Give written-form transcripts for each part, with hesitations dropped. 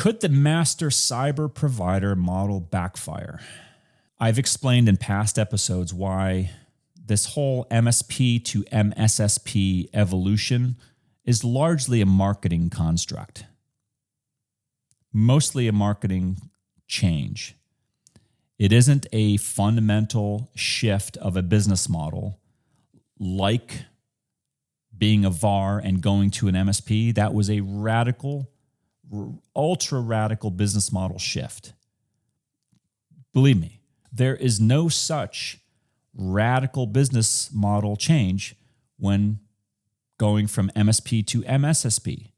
Could the master cyber provider model backfire? I've explained in past episodes why this whole MSP to MSSP evolution is largely a marketing construct, mostly a marketing change. It isn't a fundamental shift of a business model like being a VAR and going to an MSP. That was a radical, ultra radical business model shift. Believe me, there is no such radical business model change when going from MSP to MSSP.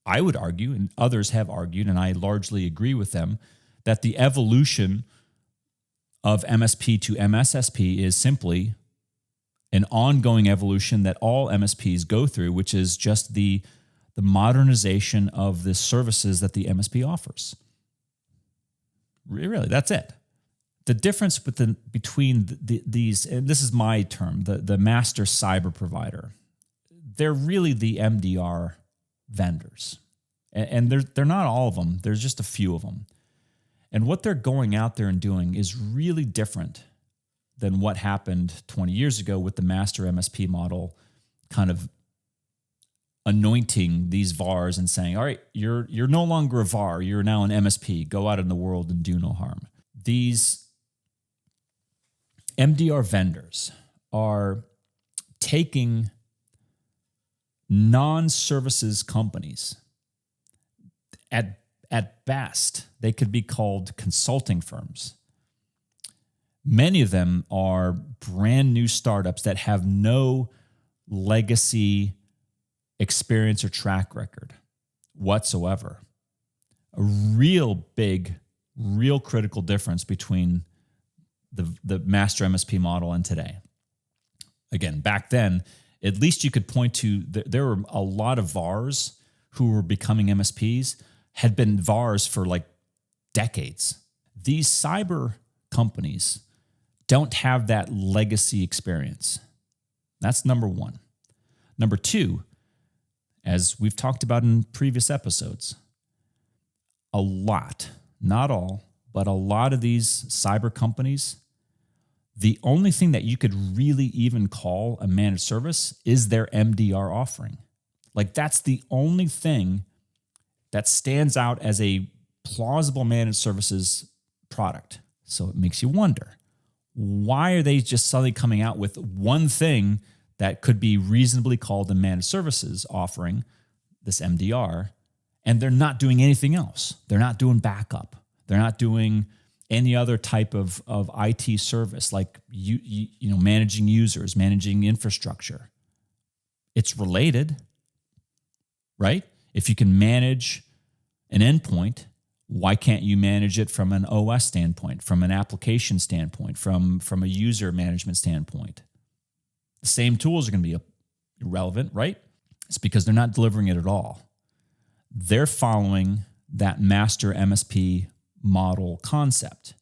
I would argue, and others have argued, and I largely agree with them, that the evolution of MSP to MSSP is simply an ongoing evolution that all MSPs go through, which is just the modernization of the services that the MSP offers. Really, that's it. The difference between these, and this is my term, the master cyber provider, they're really the MDR vendors. And they're not all of them. There's just a few of them. And what they're going out there and doing is really different than what happened 20 years ago with the master MSP model kind of anointing these VARs and saying, all right, you're no longer a VAR, you're now an MSP. Go out in the world and do no harm. These MDR vendors are taking non-services companies. At best, they could be called consulting firms. Many of them are brand new startups that have no legacy experience or track record whatsoever. A real big, real critical difference between the master MSP model and today. Again, back then, at least you could point to, there were a lot of VARs who were becoming MSPs, had been VARs for like decades. These cyber companies don't have that legacy experience. That's number one. Number two, as we've talked about in previous episodes, a lot, not all, but a lot of these cyber companies, the only thing that you could really even call a managed service is their MDR offering. Like that's the only thing that stands out as a plausible managed services product. So it makes you wonder, why are they just suddenly coming out with one thing that could be reasonably called a managed services offering, this MDR, and they're not doing anything else? They're not doing backup. They're not doing any other type of IT service like managing users, managing infrastructure. It's related, right? If you can manage an endpoint, why can't you manage it from an OS standpoint, from an application standpoint, from a user management standpoint? The same tools are going to be irrelevant, right? It's because they're not delivering it at all. They're following that master MSP model concept.